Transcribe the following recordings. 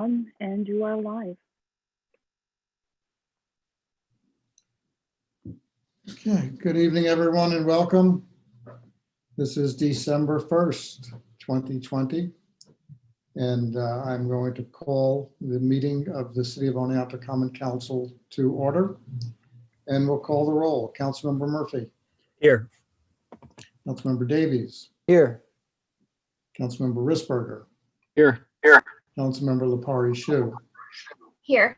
And you are live. Okay, good evening, everyone, and welcome. This is December 1st, 2020, and I'm going to call the meeting of the City of Oneonta Common Council to order, and we'll call the roll. Councilmember Murphy. Here. Councilmember Davies. Here. Councilmember Risberger. Here. Councilmember Lepari Shu. Here.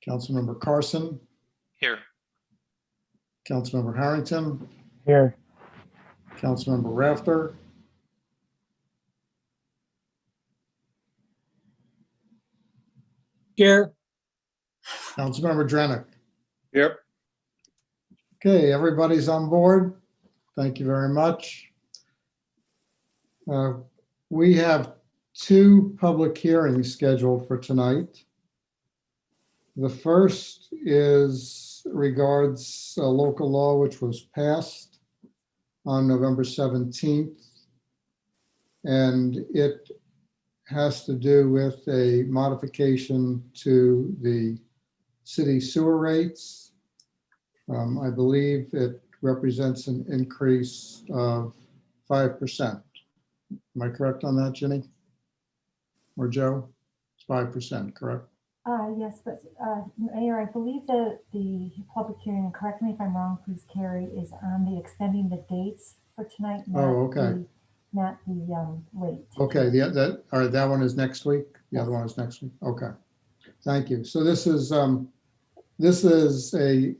Councilmember Carson. Here. Councilmember Harrington. Here. Councilmember Rafter. Here. Councilmember Drenick. Yep. Okay, everybody's on board. Thank you very much. We have two public hearings scheduled for tonight. The first regards a local law which was passed on November 17th, and it has to do with a modification to the city sewer rates. I believe it represents an increase of 5%. Am I correct on that, Ginny? Or Joe? It's 5%, correct? Yes, but Mayor, I believe that the public hearing, and correct me if I'm wrong, please, Carrie, is on the extending the dates for tonight. Oh, okay. Not the rate. Okay, all right, that one is next week. The other one is next week. Okay, thank you. So this is a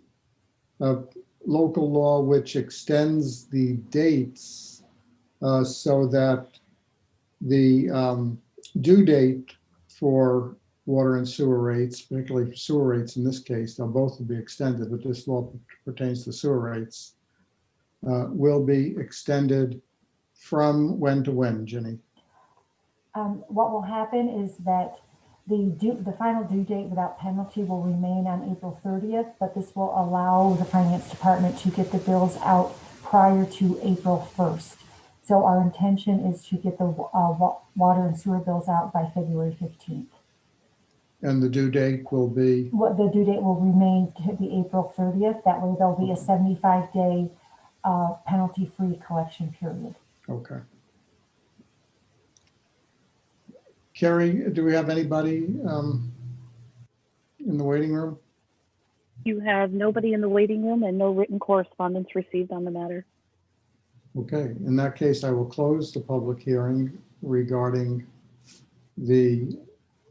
local law which extends the dates so that the due date for water and sewer rates, particularly for sewer rates in this case, they'll both be extended, but this law pertains to sewer rates, will be extended from when to when, Ginny? What will happen is that the final due date without penalty will remain on April 30th, but this will allow the Finance Department to get the bills out prior to April 1st. So our intention is to get the water and sewer bills out by February 15th. And the due date will be? The due date will remain to be April 30th. That way there'll be a 75-day penalty-free collection period. Okay. Carrie, do we have anybody in the waiting room? You have nobody in the waiting room and no written correspondence received on the matter. Okay, in that case, I will close the public hearing regarding the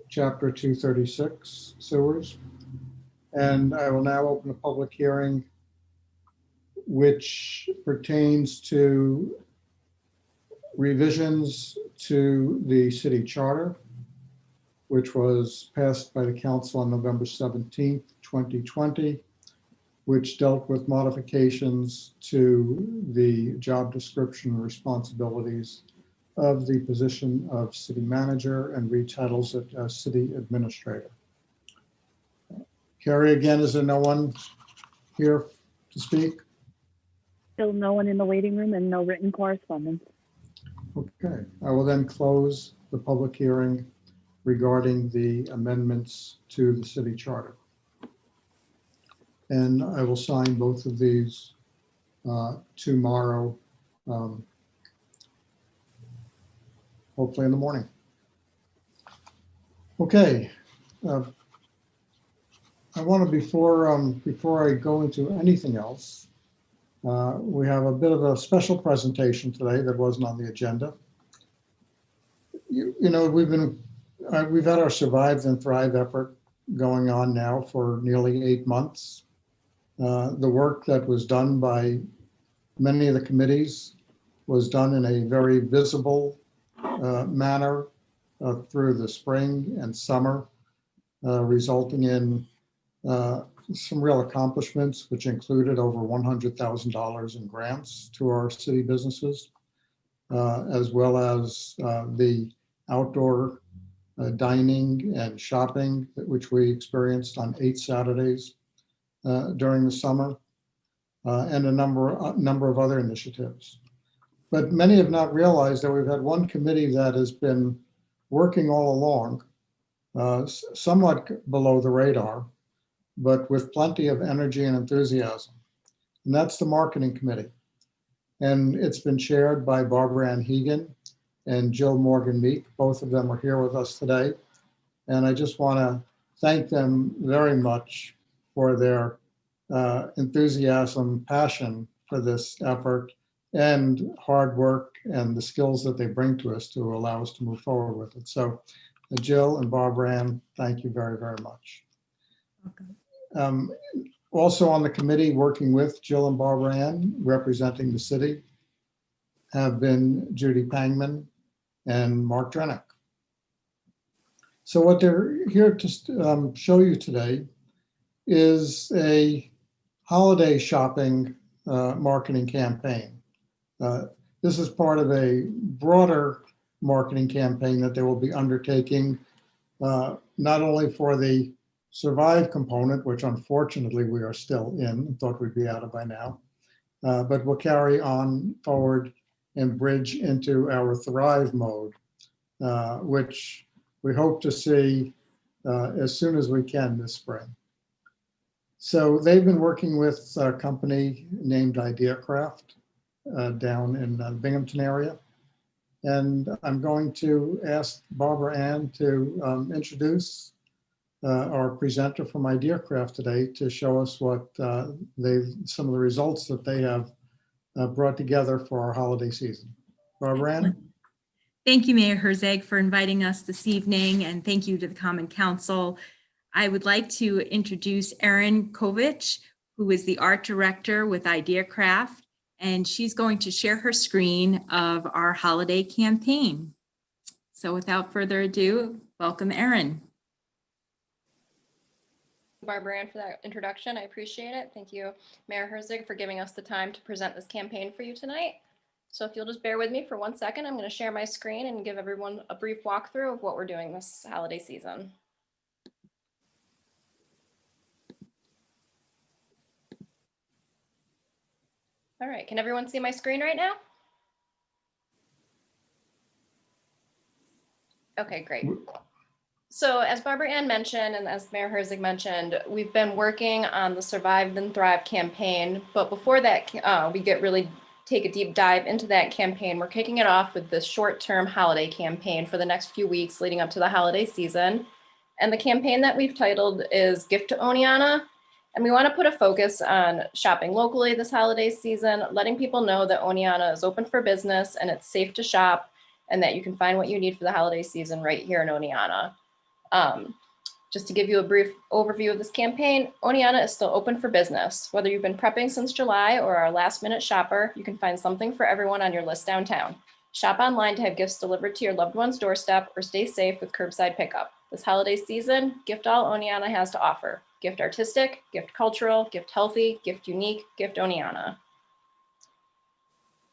Chapter 236 sewers. And I will now open a public hearing which pertains to revisions to the city charter, which was passed by the council on November 17th, 2020, which dealt with modifications to the job description and responsibilities of the position of city manager and retitles it as city administrator. Carrie, again, is there no one here to speak? Still no one in the waiting room and no written correspondence. Okay, I will then close the public hearing regarding the amendments to the city charter. And I will sign both of these tomorrow, hopefully in the morning. Okay. I want to, before I go into anything else, we have a bit of a special presentation today that wasn't on the agenda. You know, we've had our Survive and Thrive effort going on now for nearly 8 months. The work that was done by many of the committees was done in a very visible manner through the spring and summer, resulting in some real accomplishments, which included over $100,000 in grants to our city businesses, as well as the outdoor dining and shopping, which we experienced on 8 Saturdays during the summer, and a number of other initiatives. But many have not realized that we've had one committee that has been working all along somewhat below the radar, but with plenty of energy and enthusiasm. And that's the marketing committee. And it's been chaired by Barbara Ann Hegan and Jill Morgan Meek. Both of them are here with us today. And I just want to thank them very much for their enthusiasm, passion for this effort, and hard work and the skills that they bring to us to allow us to move forward with it. So Jill and Barbara Ann, thank you very, very much. Also on the committee, working with Jill and Barbara Ann, representing the city, have been Judy Pangman and Mark Drenick. So what they're here to show you today is a holiday shopping marketing campaign. This is part of a broader marketing campaign that they will be undertaking, not only for the Survive component, which unfortunately we are still in, thought we'd be out of by now, but we'll carry on forward and bridge into our Thrive mode, which we hope to see as soon as we can this spring. So they've been working with a company named Ideacraft down in the Binghamton area. And I'm going to ask Barbara Ann to introduce our presenter from Ideacraft today to show us what some of the results that they have brought together for our holiday season. Barbara Ann? Thank you, Mayor Herzog, for inviting us this evening, and thank you to the Common Council. I would like to introduce Erin Kovich, who is the art director with Ideacraft, and she's going to share her screen of our holiday campaign. So without further ado, welcome, Erin. Barbara Ann, for that introduction. I appreciate it. Thank you, Mayor Herzog, for giving us the time to present this campaign for you tonight. So if you'll just bear with me for 1 second, I'm going to share my screen and give everyone a brief walkthrough of what we're doing this holiday season. All right, can everyone see my screen right now? Okay, great. So as Barbara Ann mentioned, and as Mayor Herzog mentioned, we've been working on the Survive Then Thrive campaign. But before that, we take a deep dive into that campaign. We're kicking it off with the short-term holiday campaign for the next few weeks leading up to the holiday season. And the campaign that we've titled is Gift to Oneonta. And we want to put a focus on shopping locally this holiday season, letting people know that Oneonta is open for business and it's safe to shop, and that you can find what you need for the holiday season right here in Oneonta. Just to give you a brief overview of this campaign, Oneonta is still open for business. Whether you've been prepping since July or are a last-minute shopper, you can find something for everyone on your list downtown. Shop online to have gifts delivered to your loved one's doorstep, or stay safe with curbside pickup. This holiday season, gift all Oneonta has to offer. Gift artistic, gift cultural, gift healthy, gift unique, gift Oneonta.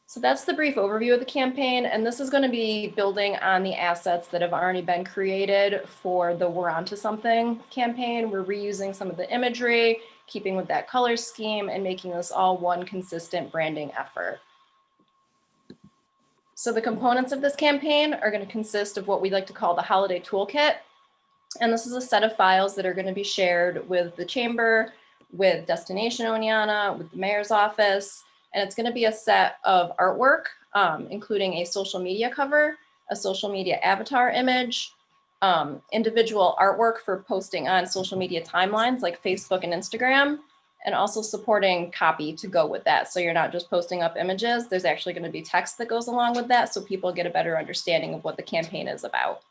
So that's the brief overview of the campaign, and this is going to be building on the assets that have already been created for the We're Onto Something campaign. We're reusing some of the imagery, keeping with that color scheme, and making this all one consistent branding effort. So the components of this campaign are going to consist of what we like to call the Holiday Toolkit. And this is a set of files that are going to be shared with the Chamber, with Destination Oneonta, with the Mayor's Office. And it's going to be a set of artwork, including a social media cover, a social media avatar image, individual artwork for posting on social media timelines like Facebook and Instagram, and also supporting copy to go with that. So you're not just posting up images, there's actually going to be text that goes along with that so people get a better understanding of what the campaign is about.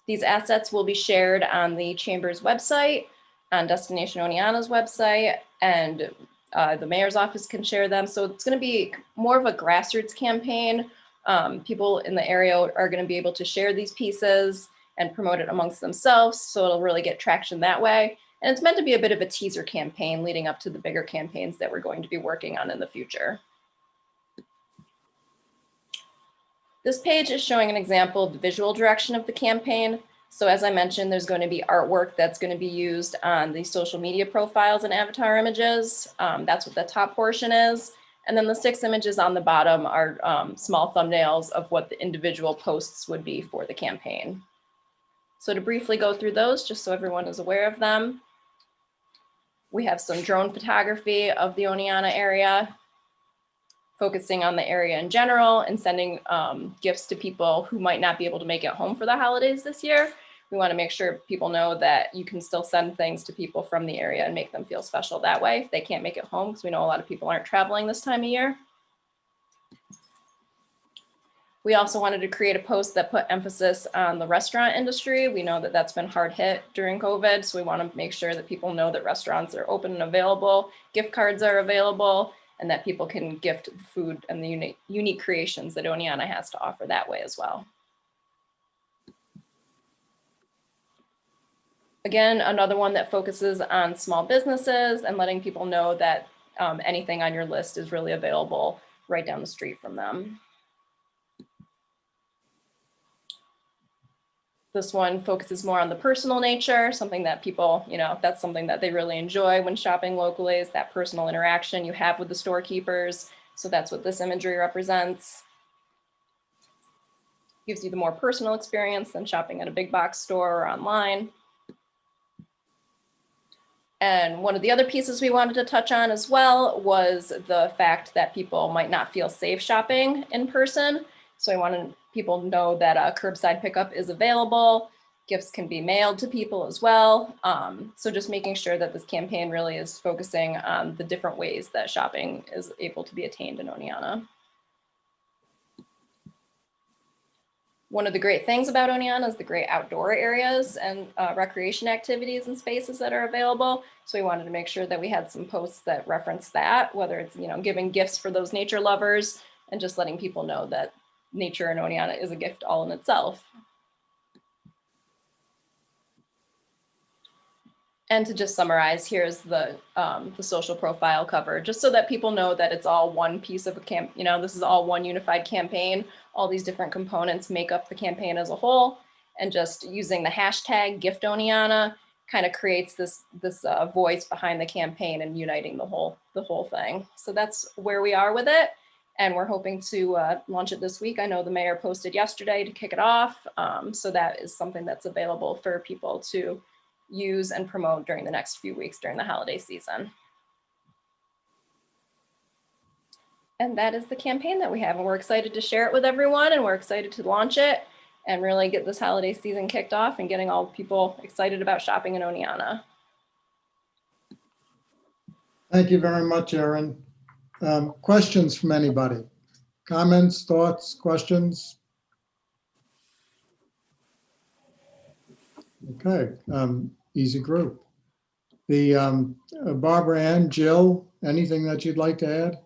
These assets will be shared on the Chamber's website, on Destination Oneonta's website, and the Mayor's Office can share them. So it's going to be more of a grassroots campaign. People in the area are going to be able to share these pieces and promote it amongst themselves. So it'll really get traction that way. And it's meant to be a bit of a teaser campaign leading up to the bigger campaigns that we're going to be working on in the future. This page is showing an example of the visual direction of the campaign. So as I mentioned, there's going to be artwork that's going to be used on the social media profiles and avatar images. That's what the top portion is. And then the 6 images on the bottom are small thumbnails of what the individual posts would be for the campaign. So to briefly go through those, just so everyone is aware of them, we have some drone photography of the Oneonta area, focusing on the area in general and sending gifts to people who might not be able to make it home for the holidays this year. We want to make sure people know that you can still send things to people from the area and make them feel special that way if they can't make it home, because we know a lot of people aren't traveling this time of year. We also wanted to create a post that put emphasis on the restaurant industry. We know that that's been hard hit during COVID, so we want to make sure that people know that restaurants are open and available, gift cards are available, and that people can gift the food and the unique creations that Oneonta has to offer that way as well. Again, another one that focuses on small businesses and letting people know that anything on your list is really available right down the street from them. This one focuses more on the personal nature, something that people, that's something that they really enjoy when shopping locally, is that personal interaction you have with the storekeepers. So that's what this imagery represents. Gives you the more personal experience than shopping at a big box store or online. And one of the other pieces we wanted to touch on as well was the fact that people might not feel safe shopping in person. So I wanted people to know that curbside pickup is available. Gifts can be mailed to people as well. So just making sure that this campaign really is focusing on the different ways that shopping is able to be attained in Oneonta. One of the great things about Oneonta is the great outdoor areas and recreation activities and spaces that are available. So we wanted to make sure that we had some posts that reference that, whether it's giving gifts for those nature lovers and just letting people know that nature in Oneonta is a gift all in itself. And to just summarize, here's the social profile cover, just so that people know that it's all one piece of a this is all one unified campaign. All these different components make up the campaign as a whole, and just using the hashtag #GiftOneonta kind of creates this voice behind the campaign and uniting the whole thing. So that's where we are with it, and we're hoping to launch it this week. I know the mayor posted yesterday to kick it off, so that is something that's available for people to use and promote during the next few weeks during the holiday season. And that is the campaign that we have, and we're excited to share it with everyone, and we're excited to launch it and really get this holiday season kicked off and getting all people excited about shopping in Oneonta. Thank you very much, Erin. Questions from anybody? Comments, thoughts, questions? Okay, easy group. The Barbara Ann, Jill, anything that you'd like to add?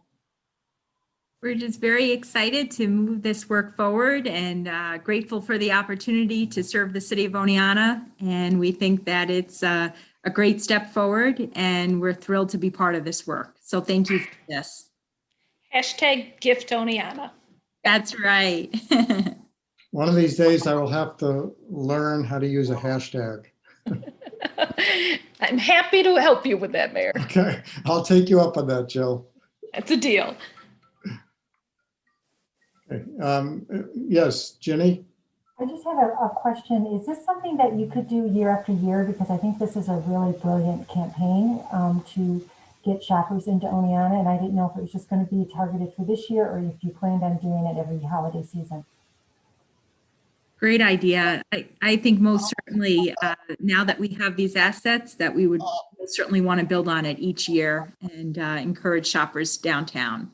We're just very excited to move this work forward and grateful for the opportunity to serve the city of Oneonta. And we think that it's a great step forward, and we're thrilled to be part of this work. So thank you for this. #GiftOneonta. That's right. One of these days I will have to learn how to use a hashtag. I'm happy to help you with that, Mayor. Okay, I'll take you up on that, Jill. That's a deal. Okay. Yes, Ginny? I just have a question. Is this something that you could do year after year? Because I think this is a really brilliant campaign to get shoppers into Oneonta, and I didn't know if it was just going to be targeted for this year or if you planned on doing it every holiday season. Great idea. I think most certainly now that we have these assets, that we would certainly want to build on it each year and encourage shoppers downtown.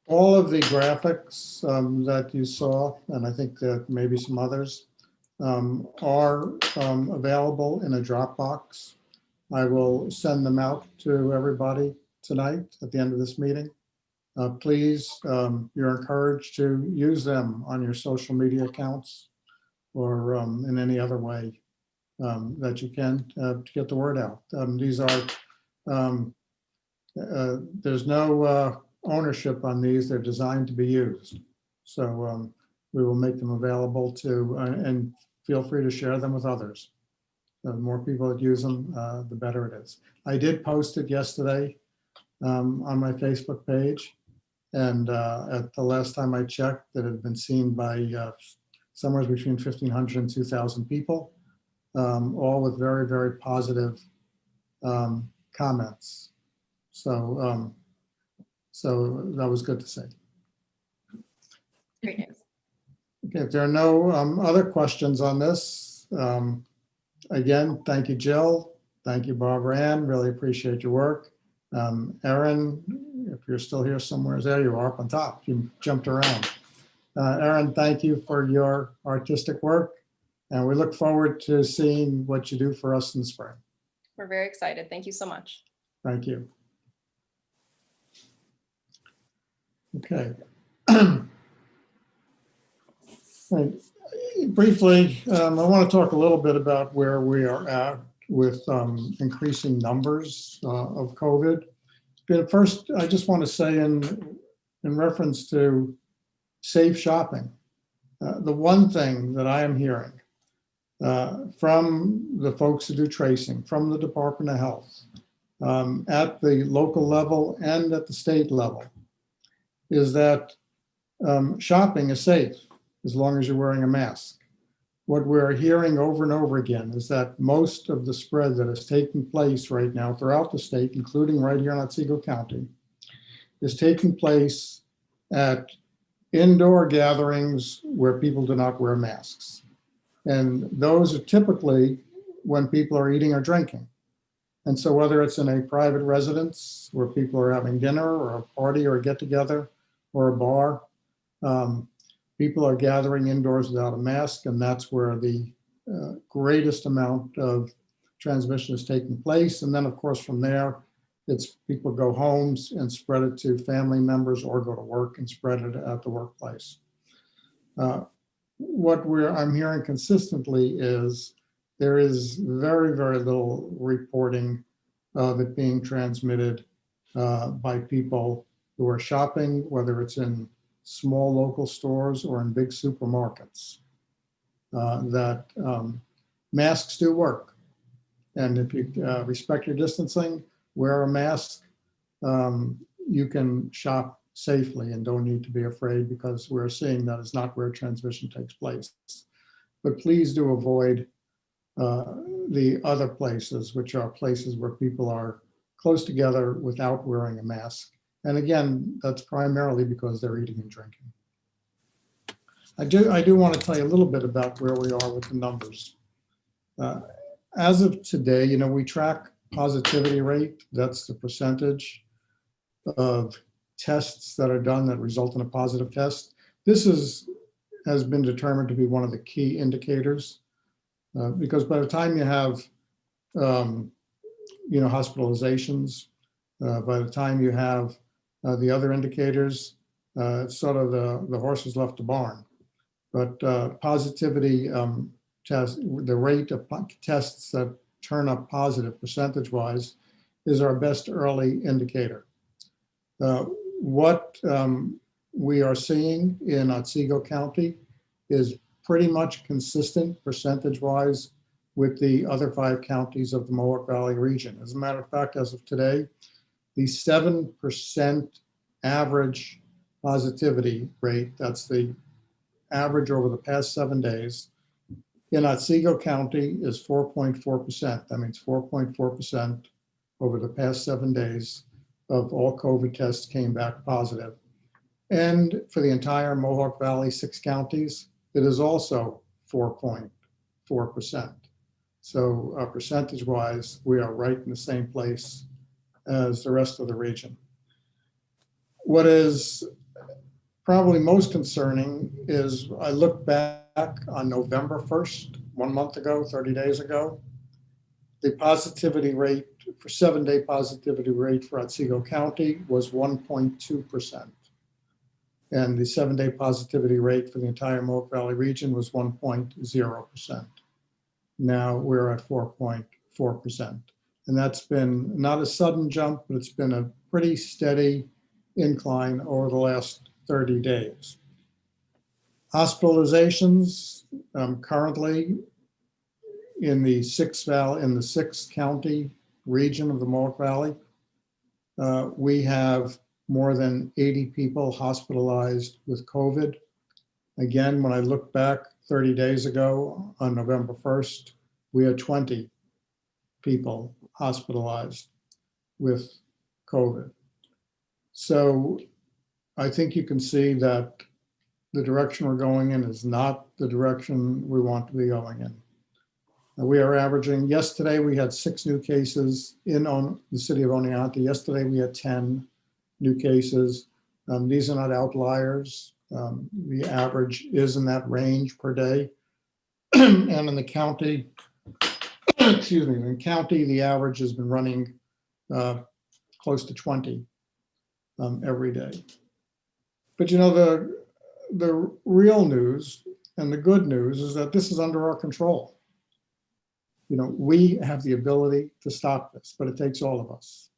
All of the graphics that you saw, and I think that maybe some others, are available in a Dropbox. I will send them out to everybody tonight at the end of this meeting. Please, you're encouraged to use them on your social media accounts or in any other way that you can to get the word out. These are, there's no ownership on these. They're designed to be used. So we will make them available to, and feel free to share them with others. The more people that use them, the better it is. I did post it yesterday on my Facebook page. And at the last time I checked, it had been seen by somewhere between 1,500 and 2,000 people, all with very, very positive comments. So, so that was good to see. Great news. Okay, if there are no other questions on this, again, thank you, Jill. Thank you, Barbara Ann. Really appreciate your work. Erin, if you're still here somewhere, there you are up on top. You jumped around. Erin, thank you for your artistic work. And we look forward to seeing what you do for us in the spring. We're very excited. Thank you so much. Thank you. Okay. Right. Briefly, I want to talk a little bit about where we are at with increasing numbers of COVID. But first, I just want to say in reference to safe shopping, the one thing that I am hearing from the folks who do tracing, from the Department of Health, at the local level and at the state level, is that shopping is safe as long as you're wearing a mask. What we're hearing over and over again is that most of the spread that is taking place right now throughout the state, including right here in Otsego County, is taking place at indoor gatherings where people do not wear masks. And those are typically when people are eating or drinking. And so whether it's in a private residence where people are having dinner or a party or a get together or a bar, people are gathering indoors without a mask, and that's where the greatest amount of transmission is taking place. And then, of course, from there, it's people go homes and spread it to family members or go to work and spread it at the workplace. What I'm hearing consistently is there is very, very little reporting of it being transmitted by people who are shopping, whether it's in small local stores or in big supermarkets, that masks do work. And if you respect your distancing, wear a mask, you can shop safely and don't need to be afraid, because we're seeing that is not where transmission takes place. But please do avoid the other places, which are places where people are close together without wearing a mask. And again, that's primarily because they're eating and drinking. I do want to tell you a little bit about where we are with the numbers. As of today, you know, we track positivity rate. That's the percentage of tests that are done that result in a positive test. This has been determined to be one of the key indicators, because by the time you have, you know, hospitalizations, by the time you have the other indicators, it's sort of the horse has left the barn. But positivity test, the rate of tests that turn up positive percentage-wise is our best early indicator. What we are seeing in Otsego County is pretty much consistent percentage-wise with the other 5 counties of the Mohawk Valley region. As a matter of fact, as of today, the 7% average positivity rate, that's the average over the past 7 days, in Otsego County is 4.4%. That means 4.4% over the past 7 days of all COVID tests came back positive. And for the entire Mohawk Valley 6 counties, it is also 4.4%. So percentage-wise, we are right in the same place as the rest of the region. What is probably most concerning is I look back on November 1st, 1 month ago, 30 days ago, the positivity rate for 7-day positivity rate for Otsego County was 1.2%. And the 7-day positivity rate for the entire Mohawk Valley region was 1.0%. Now we're at 4.4%. And that's been not a sudden jump, but it's been a pretty steady incline over the last 30 days. Hospitalizations currently in the 6 county region of the Mohawk Valley, We have more than 80 people hospitalized with COVID. Again, when I look back 30 days ago on November 1st, we had 20 people hospitalized with COVID. So I think you can see that the direction we're going in is not the direction we want to be going in. We are averaging, yesterday we had 6 new cases in the city of Oneonta. Yesterday we had 10 new cases. These are not outliers. The average is in that range per day. And in the county, excuse me, in the county, the average has been running close to 20 every day. But you know, the real news and the good news is that this is under our control. You know, we have the ability to stop this, but it takes all of us.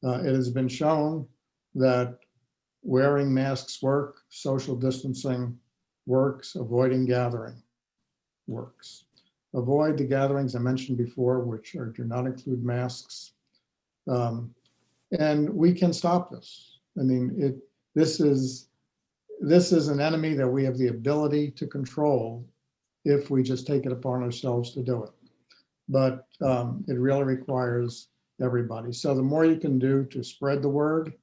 It has been shown that wearing masks work, social distancing works, avoiding gathering works. Avoid the gatherings I mentioned before, which do not include masks. And we can stop this. I mean, this is an enemy that we have the ability to control if we just take it upon ourselves to do it. But it really requires everybody. So the more you can do to spread the word,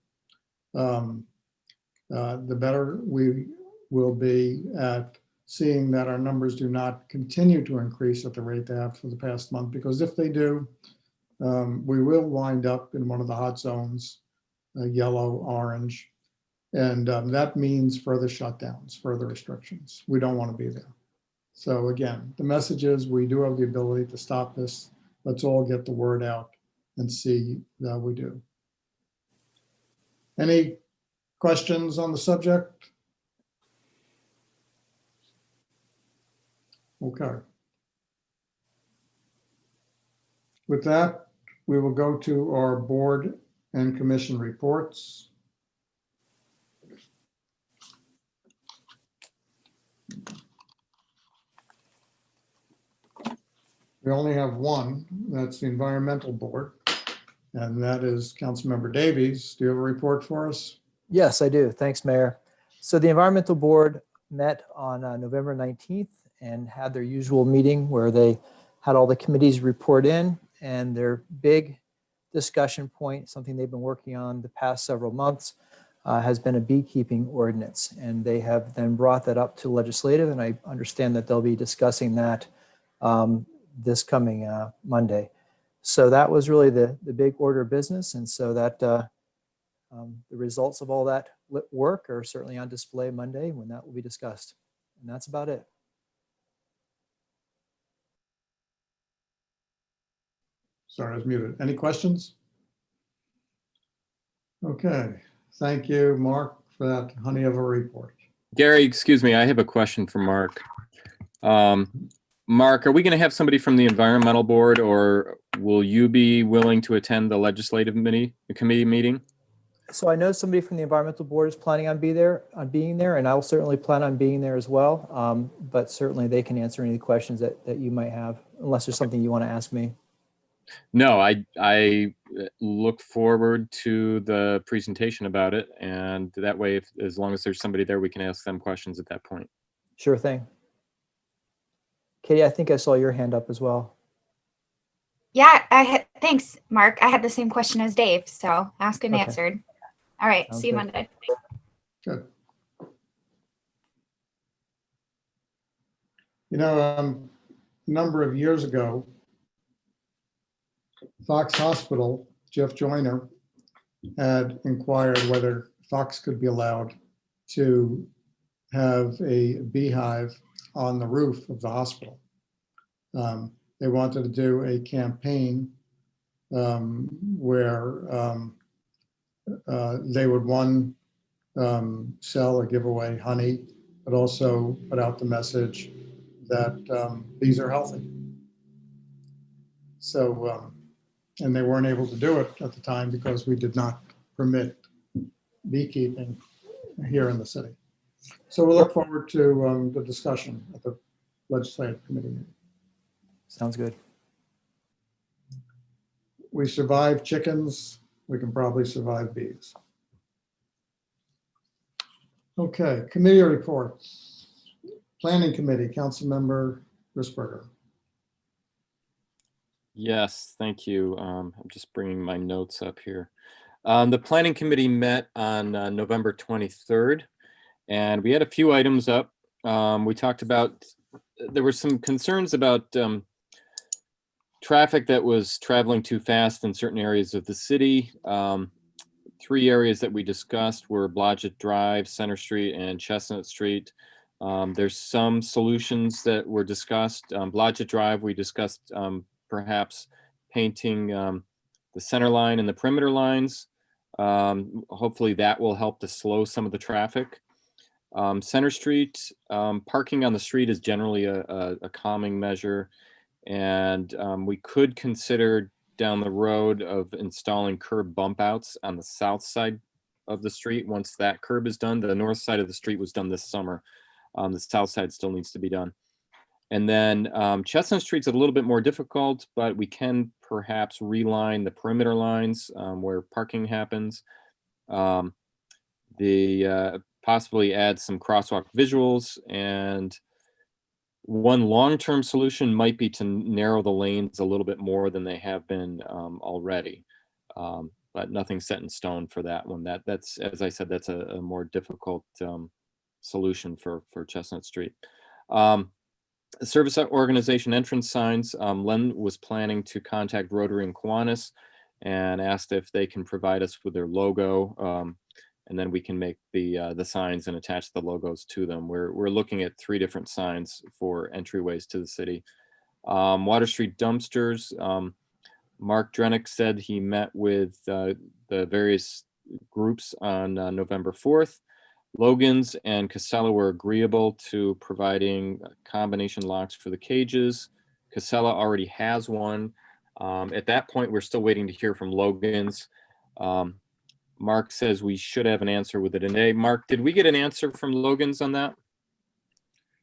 the better we will be at seeing that our numbers do not continue to increase at the rate they have for the past month. Because if they do, we will wind up in one of the hot zones, yellow, orange, and that means further shutdowns, further restrictions. We don't want to be there. So again, the message is we do have the ability to stop this. Let's all get the word out and see that we do. Any questions on the subject? Okay. With that, we will go to our board and commission reports. We only have one, that's the Environmental Board, and that is Councilmember Davies. Do you have a report for us? Yes, I do. Thanks, Mayor. So the Environmental Board met on November 19th and had their usual meeting where they had all the committees report in, and their big discussion point, something they've been working on the past several months, has been a beekeeping ordinance. And they have then brought that up to legislative, and I understand that they'll be discussing that this coming Monday. So that was really the big order of business. And so that the results of all that work are certainly on display Monday when that will be discussed. And that's about it. Sorry, I was muted. Any questions? Okay, thank you, Mark, for that honey of a report. Gary, excuse me, I have a question for Mark. Mark, are we going to have somebody from the Environmental Board, or will you be willing to attend the legislative committee meeting? So I know somebody from the Environmental Board is planning on being there, and I'll certainly plan on being there as well. But certainly they can answer any questions that you might have, unless there's something you want to ask me. No, I look forward to the presentation about it, and that way, as long as there's somebody there, we can ask them questions at that point. Sure thing. Katie, I think I saw your hand up as well. Yeah, thanks, Mark. I had the same question as Dave, so asked and Okay. answered. All right, Sounds see you good. Monday. Good. You know, a number of years ago, Fox Hospital, Jeff Joyner, had inquired whether Fox could be allowed to have a beehive on the roof of the hospital. They wanted to do a campaign where they would sell or give away honey, but also put out the message that bees are healthy. So, and they weren't able to do it at the time because we did not permit beekeeping here in the city. So we'll look forward to the discussion at the legislative committee meeting. Sounds good. We survived chickens we can probably survive bees. Okay, committee reports. Planning Committee, Councilmember Risberger. Yes, thank you. I'm just bringing my notes up here. The Planning Committee met on November 23rd, and we had a few items up. We talked about, there were some concerns about traffic that was traveling too fast in certain areas of the city. 3 areas that we discussed were Blodgett Drive, Center Street, and Chestnut Street. There's some solutions that were discussed. Blodgett Drive, we discussed perhaps painting the center line and the perimeter lines. Hopefully that will help to slow some of the traffic. Center Street, parking on the street is generally a calming measure. And we could consider down the road of installing curb bump outs on the south side of the street. Once that curb is done, the north side of the street was done this summer. The south side still needs to be done. And then Chestnut Street's a little bit more difficult, but we can perhaps reline the perimeter lines where parking happens. Possibly add some crosswalk visuals, and one long-term solution might be to narrow the lanes a little bit more than they have been already, but nothing set in stone for that one. That's, as I said, that's a more difficult solution for Chestnut Street. Service organization entrance signs. Len was planning to contact Rotary and Kiwanis and asked if they can provide us with their logo. And then we can make the signs and attach the logos to them. We're looking at 3 different signs for entryways to the city. Water Street dumpsters. Mark Drenick said he met with the various groups on November 4th. Logan's and Casella were agreeable to providing combination locks for the cages. Casella already has one. At that point, we're still waiting to hear from Logan's. Mark says we should have an answer with it today. Mark, did we get an answer from Logan's on that?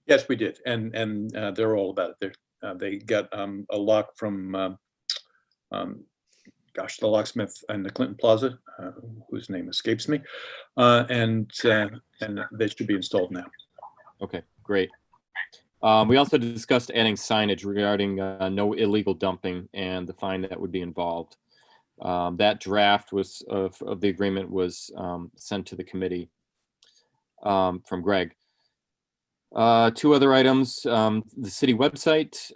Yes, we did, and they're all about it. They got a lock from, gosh, the locksmith in the Clinton Plaza, whose name escapes me, and they should be installed now. Okay, great. We also discussed adding signage regarding no illegal dumping and the fine that would be involved. That draft was of the agreement was sent to the committee from Greg. 2 other items, the city website.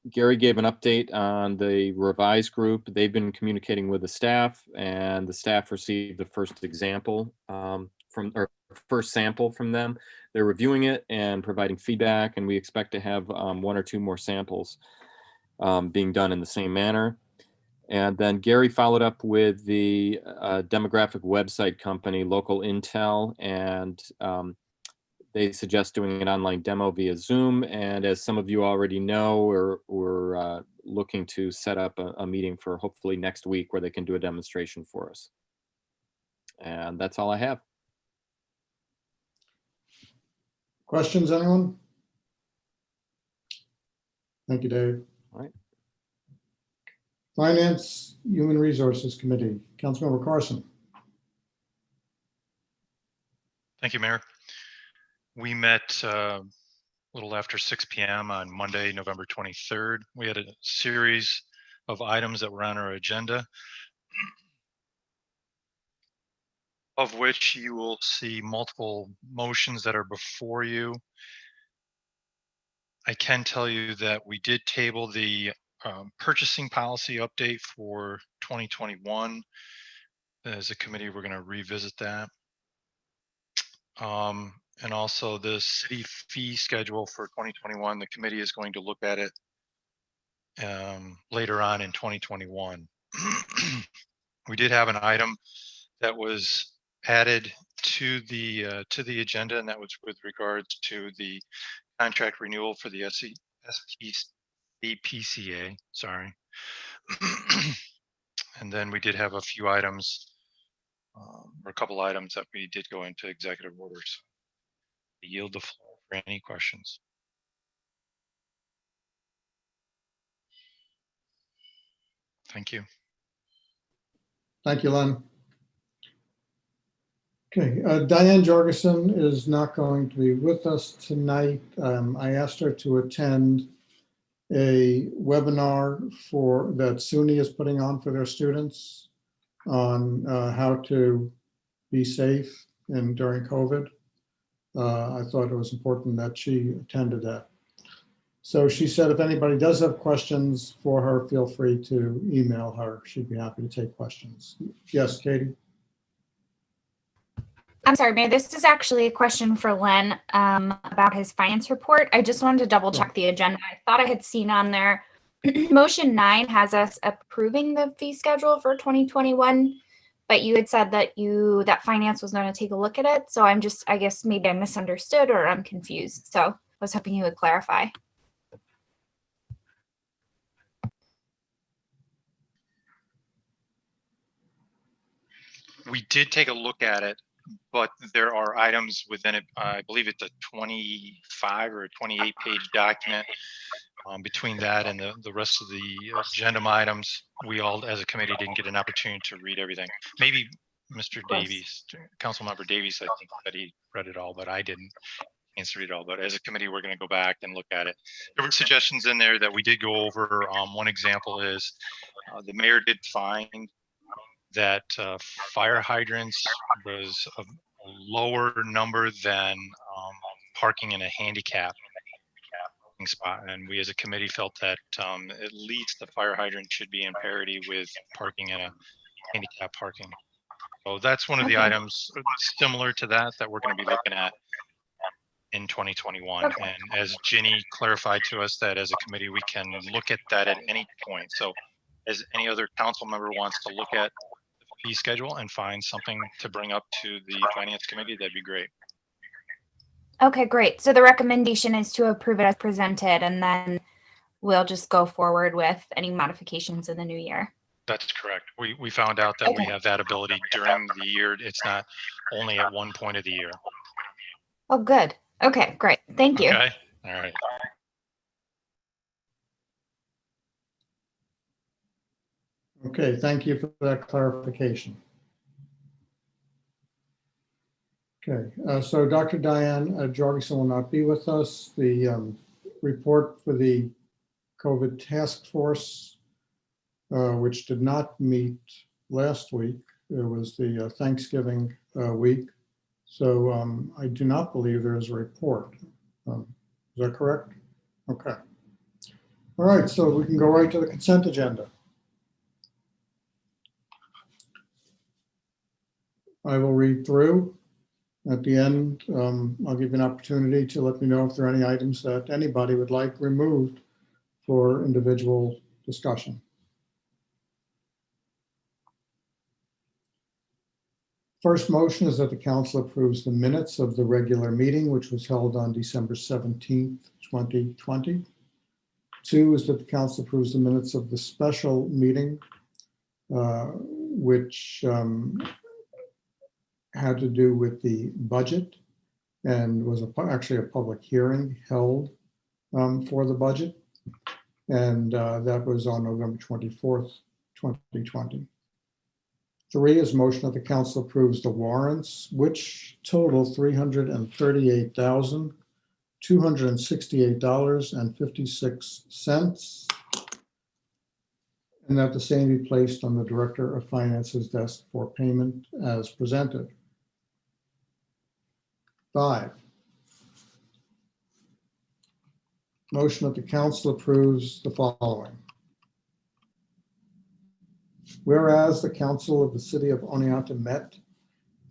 Gary gave an update on the revised group. They've been communicating with the staff, and the staff received the first first sample from them. They're reviewing it and providing feedback, and we expect to have 1 or 2 more samples being done in the same manner. And then Gary followed up with the demographic website company, Local Intel, and they suggest doing an online demo via Zoom. And as some of you already know, we're looking to set up a meeting for hopefully next week where they can do a demonstration for us. And that's all I have. Questions, anyone? Thank you, Dave. All right. Finance, Human Resources Committee, Councilmember Carson. Thank you, Mayor. We met a little after 6 p.m. on Monday, November 23rd. We had a series of items that were on our agenda, of which you will see multiple motions that are before you. I can tell you that we did table the purchasing policy update for 2021. As a committee, we're going to revisit that. And also the city fee schedule for 2021, the committee is going to look at it later on in 2021. We did have an item that was added to the agenda, and that was with regards to the contract renewal for the SPCA, sorry. And then we did have a few items, or a couple items that we did go into executive orders. I yield the floor for any questions. Thank you. Thank you, Len. Okay, Diane Jorgensen is not going to be with us tonight. I asked her to attend a webinar that SUNY is putting on for their students on how to be safe during COVID. I thought it was important that she attended that. So she said if anybody does have questions for her, feel free to email her. She'd be happy to take questions. Yes, Katie? I'm sorry, Mayor, this is actually a question for Len about his finance report. I just wanted to double check the agenda. I thought I had seen on there, motion 9 has us approving the fee schedule for 2021, but you had said that that finance was going to take a look at it. So I guess maybe I misunderstood or I'm confused. So I was hoping you would clarify. We did take a look at it, but there are items within it. I believe it's a 25 or a 28 page document. Between that and the rest of the agenda items, we all as a committee didn't get an opportunity to read everything. Maybe Mr. Davies, Councilmember Davies, I think that he read it all, but I didn't answer it all. But as a committee, we're going to go back and look at it. There were suggestions in there that we did go over. One example is the mayor did find that fire hydrants was a lower number than parking in a handicap spot, and we as a committee felt that at least the fire hydrant should be in parity with parking in a handicap parking. So that's one of the items similar to that we're going to be looking at in 2021. And as Ginny clarified to us, that as a committee we can look at that at any point. So as any other council member wants to look at the fee schedule and find something to bring up to the finance committee, that'd be great. Okay, great. So the recommendation is to approve it as presented, and then we'll just go forward with any modifications in the new year. That's correct. We found out that we have that ability during the year. It's not only at one point of the year. Oh, good. Okay, great. Thank you. Okay. All right. Okay, thank you for that clarification. Okay, so Dr. Diane Jorgensen will not be with us. The report for the COVID task force, which did not meet last week, it was the Thanksgiving week. So I do not believe there is a report. Is that correct? Okay. All right, so we can go right to the consent agenda. I will read through. At the end, I'll give you an opportunity to let me know if there are any items that anybody would like removed for individual discussion. First motion is that the council approves the minutes of the regular meeting, which was held on December 17th, 2020. 2 is that the council approves the minutes of the special meeting, which had to do with the budget and was actually a public hearing held for the budget. And that was on November 24th, 2020. 3 is motion that the council approves the warrants, which total $338,268.56, and that the same be placed on the Director of Finance's desk for payment as presented. 5, motion that the council approves the following. Whereas the council of the city of Oneonta met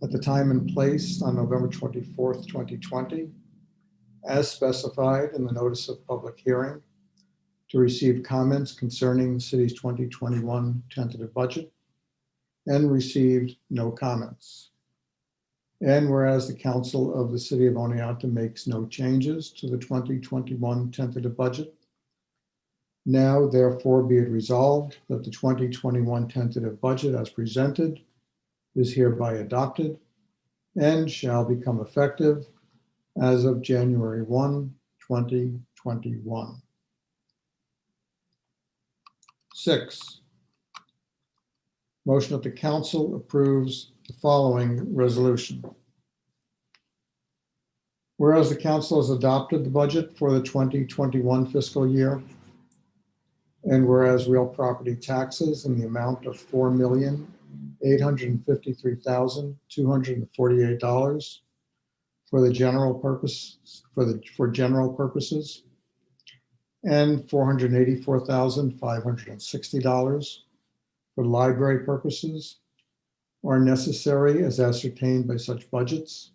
at the time and place on November 24th, 2020, as specified in the notice of public hearing, to receive comments concerning the city's 2021 tentative budget, and received no comments. And whereas the council of the city of Oneonta makes no changes to the 2021 tentative budget, now therefore be it resolved that the 2021 tentative budget as presented is hereby adopted and shall become effective as of January 1, 2021. 6, Motion that the council approves the following resolution. Whereas the council has adopted the budget for the 2021 fiscal year, and whereas real property taxes in the amount of $4,853,248 for the general purpose for general purposes, and $484,560 for library purposes are necessary as ascertained by such budgets,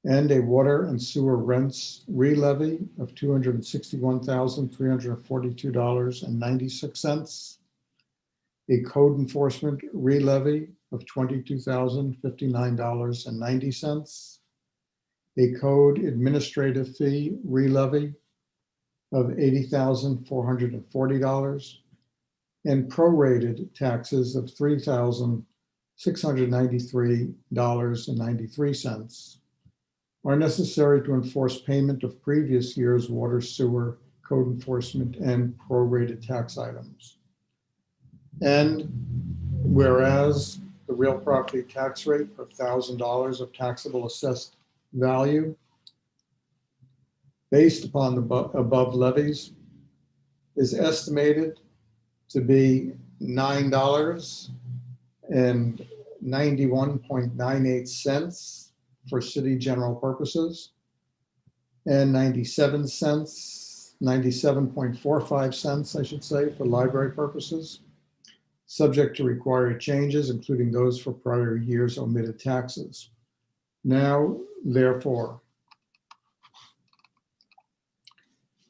and a water and sewer rents re-levy of $261,342.96, a code enforcement re-levy of $22,059.90, a code administrative fee re-levy of $80,440, and prorated taxes of $3,693.93 are necessary to enforce payment of previous year's water, sewer, code enforcement, and prorated tax items. And whereas the real property tax rate per $1,000 of taxable assessed value based upon the above levies is estimated to be $9.9198 for city general purposes, and 97.45 cents, I should say, for library purposes, subject to required changes, including those for prior years' omitted taxes. Now, therefore,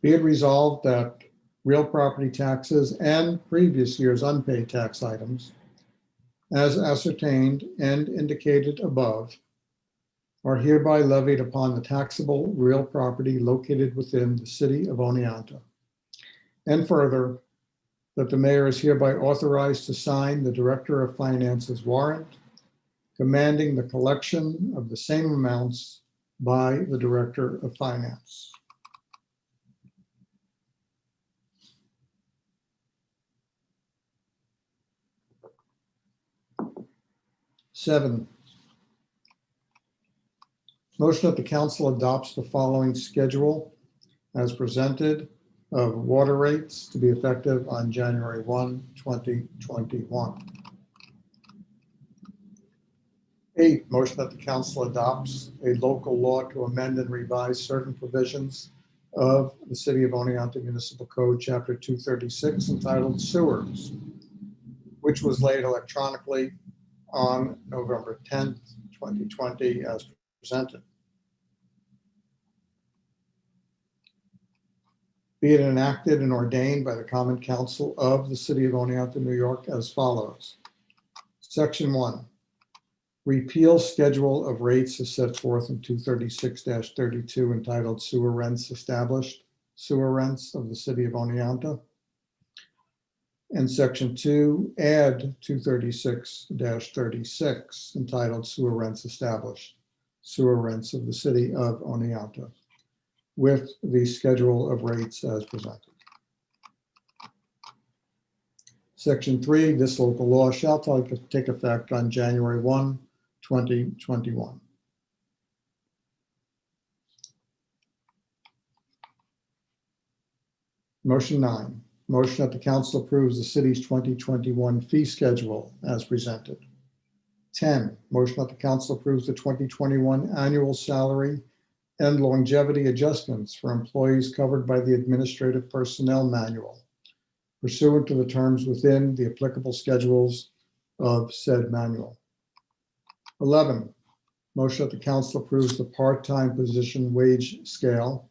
be it resolved that real property taxes and previous year's unpaid tax items, as ascertained and indicated above, are hereby levied upon the taxable real property located within the city of Oneonta. And further, that the mayor is hereby authorized to sign the Director of Finance's warrant, commanding the collection of the same amounts by the Director of Finance. Seven, motion that the council adopts the following schedule as presented of water rates to be effective on January 1, 2021. 8, motion that the council adopts a local law to amend and revise certain provisions of the City of Oneonta Municipal Code, Chapter 236, entitled Sewers, which was laid electronically on November 10th, 2020, as presented. Be it enacted and ordained by the Common Council of the City of Oneonta, New York, as follows. Section 1, repeal schedule of rates as set forth in 236-32 entitled Sewer Rents Established, Sewer Rents of the City of Oneonta. And Section 2, add 236-36 entitled Sewer Rents Established, Sewer Rents of the City of Oneonta, with the schedule of rates as presented. Section 3, this local law shall take effect on January 1, 2021. Motion 9. Motion that the council approves the city's 2021 fee schedule as presented. 10. Motion that the council approves the 2021 annual salary and longevity adjustments for employees covered by the Administrative Personnel Manual, pursuant to the terms within the applicable schedules of said manual. 11. Motion that the council approves the part-time position wage scale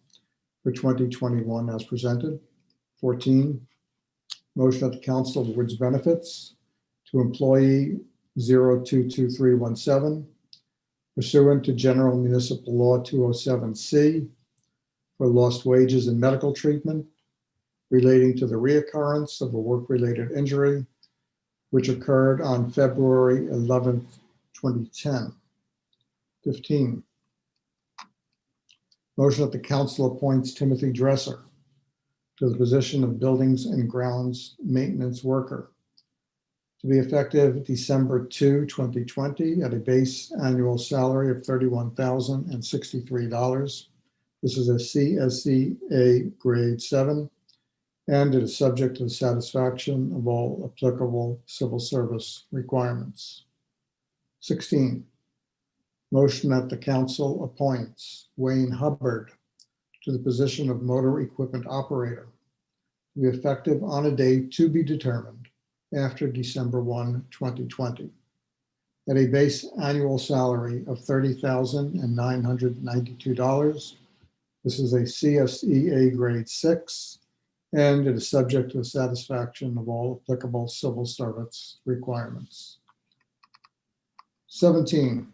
for 2021 as presented. 14, motion that the council awards benefits to employee 022317 pursuant to General Municipal Law 207C for lost wages and medical treatment relating to the reoccurrence of a work-related injury which occurred on February 11th, 2010. 15, motion that the council appoints Timothy Dresser to the position of Buildings and Grounds Maintenance Worker to be effective December 2, 2020, at a base annual salary of $31,063. This is a CSEA grade 7, and it is subject to the satisfaction of all applicable civil service requirements. 16, motion that the council appoints Wayne Hubbard to the position of motor equipment operator, to be effective on a date to be determined after December 1, 2020, at a base annual salary of $30,992. This is a CSEA grade 6, and it is subject to the satisfaction of all applicable civil service requirements. 17,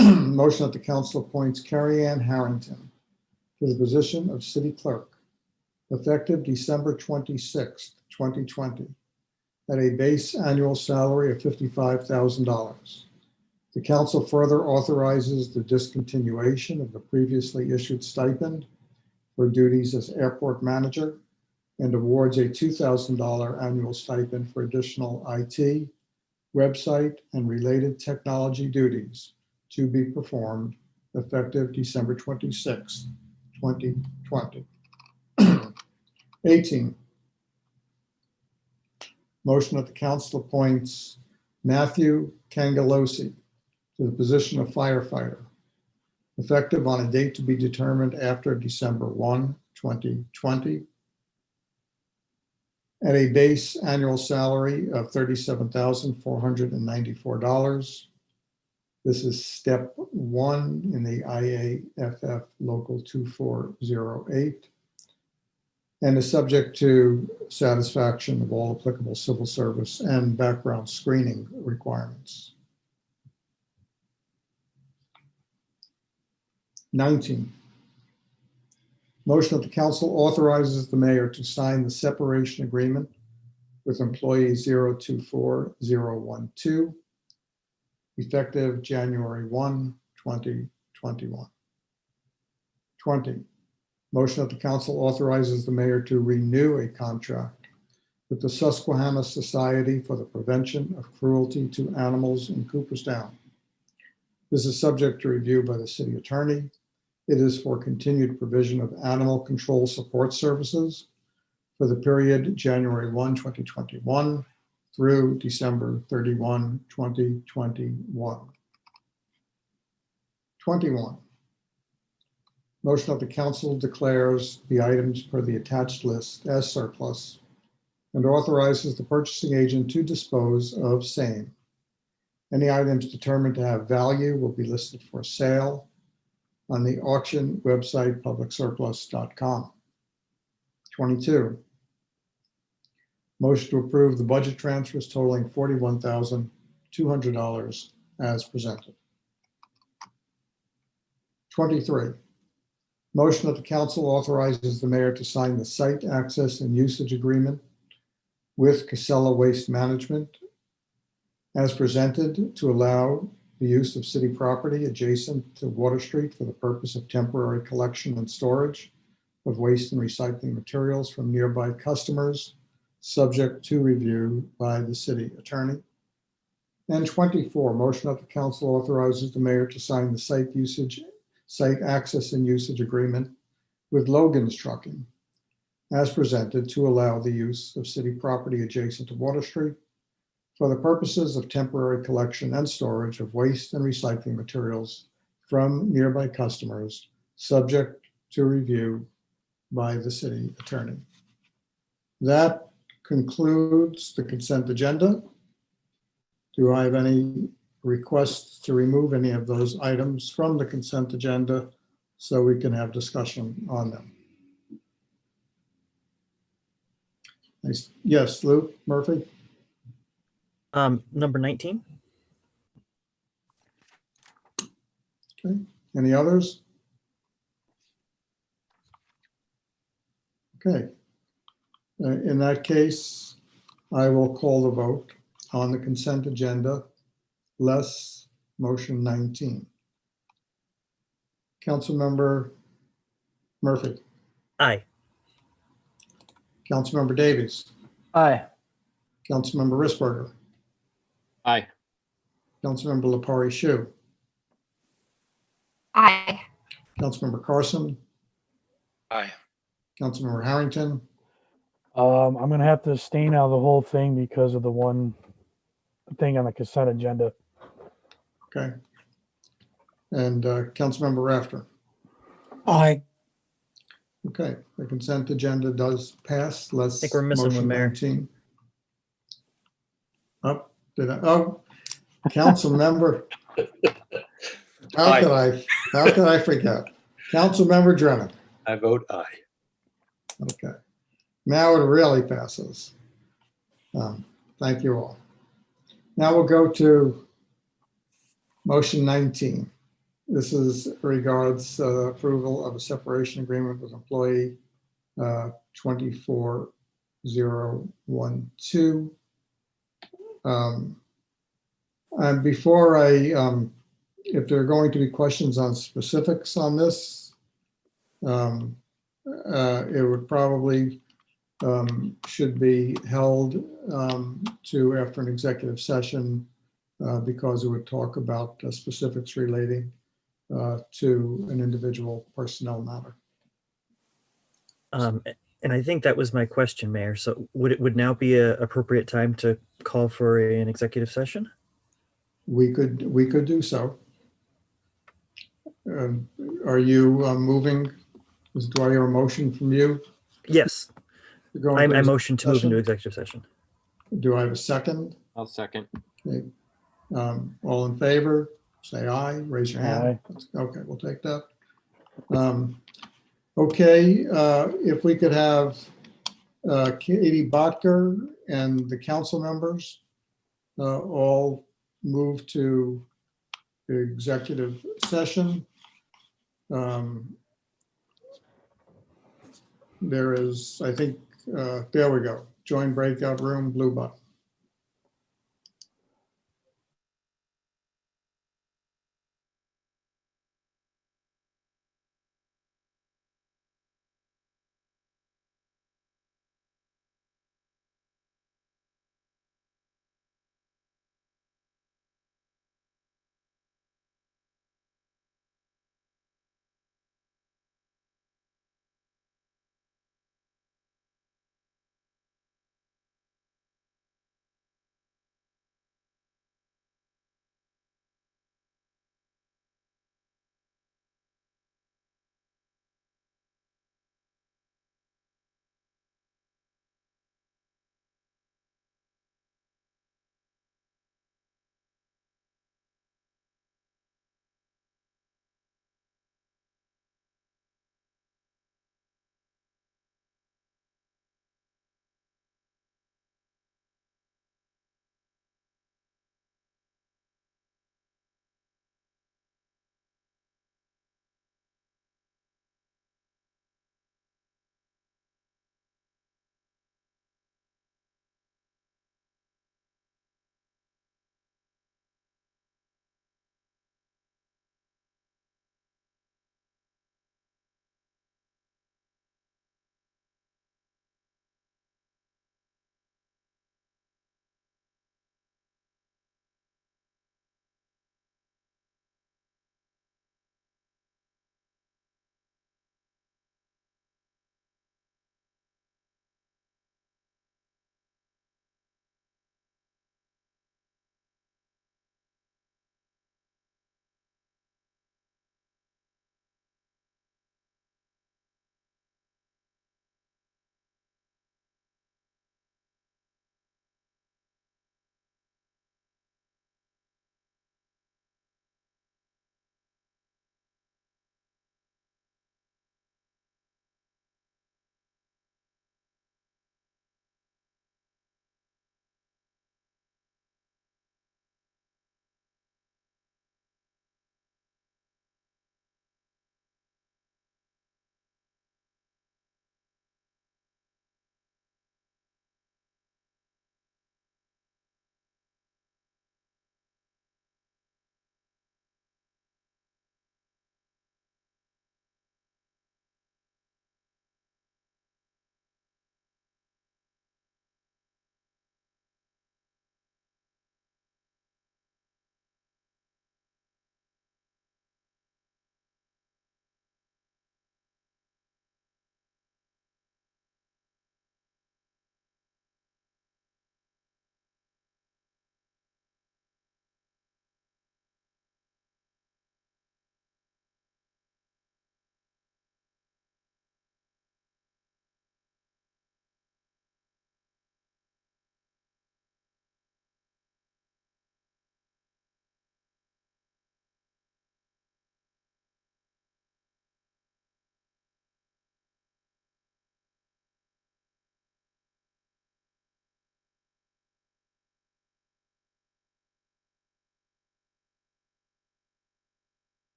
motion that the council appoints Carrie Ann Harrington to the position of city clerk, effective December 26, 2020, at a base annual salary of $55,000. The council further authorizes the discontinuation of the previously issued stipend for duties as airport manager and awards a $2,000 annual stipend for additional IT, website, and related technology duties to be performed effective December 26, 2020. 18, motion that the council appoints Matthew Cangalosi to the position of firefighter, effective on a date to be determined after December 1, 2020, at a base annual salary of $37,494. This is step 1 in the IAFF Local 2408, and is subject to satisfaction of all applicable civil service and background screening requirements. 19, motion that the council authorizes the mayor to sign the separation agreement with employee 024012, effective January 1, 2021. 20, motion that the council authorizes the mayor to renew a contract with the Susquehanna Society for the Prevention of Cruelty to Animals in Cooperstown. This is subject to review by the city attorney. It is for continued provision of animal control support services for the period January 1, 2021 through December 31, 2021. 21, motion that the council declares the items per the attached list as surplus and authorizes the purchasing agent to dispose of same. Any items determined to have value will be listed for sale on the auction website, publicsurplus.com. 22, motion to approve the budget transfers totaling $41,200 as presented. 23, motion that the council authorizes the mayor to sign the site access and usage agreement with Casella Waste Management as presented to allow the use of city property adjacent to Water Street for the purpose of temporary collection and storage of waste and recycling materials from nearby customers, subject to review by the city attorney. And 24, motion that the council authorizes the mayor to sign the site access and usage agreement with Logan's Trucking as presented to allow the use of city property adjacent to Water Street for the purposes of temporary collection and storage of waste and recycling materials from nearby customers, subject to review by the city attorney. That concludes the consent agenda. Do I have any requests to remove any of those items from the consent agenda so we can have discussion on them? Yes, Luke Murphy. Number 19. Okay. Any others? Okay. In that case, I will call the vote on the consent agenda, less motion 19. Councilmember Murphy. Aye. Councilmember Davies. Aye. Councilmember Risberger. Aye. Councilmember Lepari Shu, Aye. Councilmember Carson, Aye. Councilmember Harrington, I'm gonna have to abstain out of the whole thing because of the one thing on the consent agenda. okay? And Councilmember Rafter. Aye. Okay, the consent agenda does pass. Let's. Think we're missing one, motion Mayor. 19. Oh, Councilmember. How could I forget? Councilmember Drennan. I vote aye. Okay. Now it really passes. Thank you all. Now we'll go to motion 19. This is regards approval of a separation agreement with employee 24012. And before if there are going to be questions on specifics on this, it would probably should be held to after an executive session because it would talk about specifics relating to an individual personnel matter. And I think that was my question, Mayor. So would it now be an appropriate time to call for an executive session? We could do so. Are you moving? Do I hear a motion from you? Yes, to go I into motion to move session? into executive session. Do I have a second? I'll second. Okay. All in favor, say aye, raise your hand. Aye. Okay, we'll take that. Okay, if we could have Katie Botker and the council members all move to the executive session. There is, I think, there we go. Join breakout room, blue button.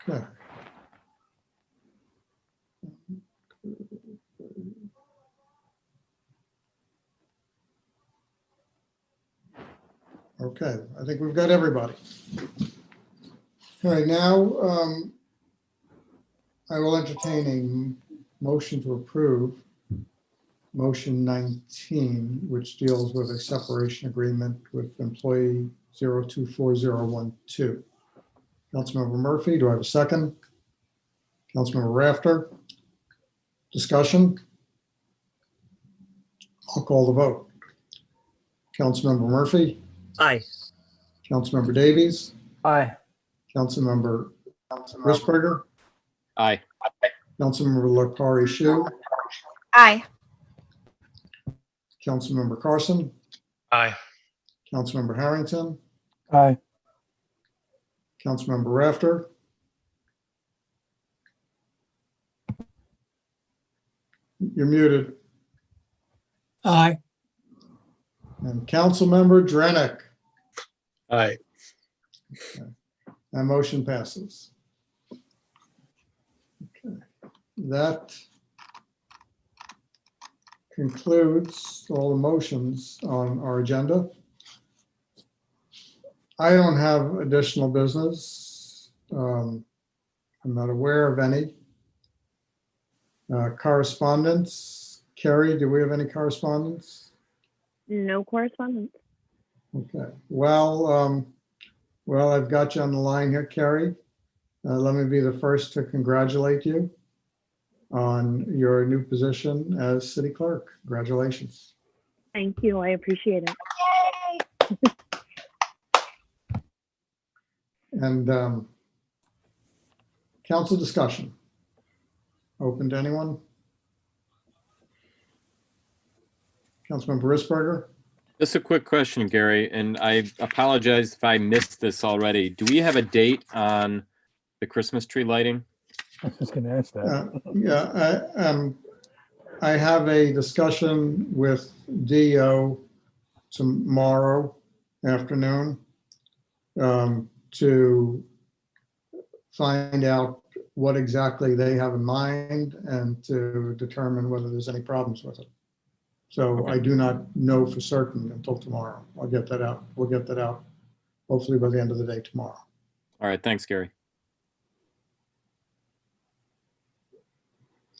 Okay. Okay, I think we've got everybody. All right, now I will entertain a motion to approve motion 19, which deals with a separation agreement with employee 024012. Councilmember Murphy, do I have a second? Councilmember Rafter? Discussion? I'll call the vote. Councilmember Murphy? Aye. Councilmember Davies? Aye. Councilmember Risberger? Aye. Councilmember Lepari Shu? Aye. Councilmember Carson? Aye. Councilmember Harrington? Aye. Councilmember Rafter? You're muted. Aye. And Councilmember Drennick. Aye. That motion passes. Okay. That concludes all the motions on our agenda. I don't have additional business. I'm not aware of any. Correspondence. Carrie, do we have any correspondence? No correspondence. Okay. Well, I've got you on the line here, Carrie. Let me be the first to congratulate you on your new position as city clerk. Congratulations. Thank you. I appreciate it. And council discussion. Open to anyone? Councilmember Risberger? Just a quick question, Gary, and I apologize if I missed this already. Do we have a date on the Christmas tree lighting? I was just gonna ask that. Yeah, I have a discussion with DO tomorrow afternoon to find out what exactly they have in mind and to determine whether there's any problems with it. So I do not know for certain until tomorrow. I'll get that out. We'll get that out hopefully by the end of the day tomorrow. All right, thanks, Gary.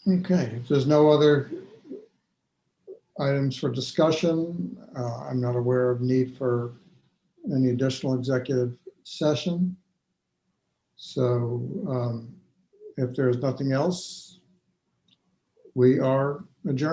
Okay, if there's no other items for discussion, I'm not aware of need for any additional executive session. So if there's nothing else, we are adjourned.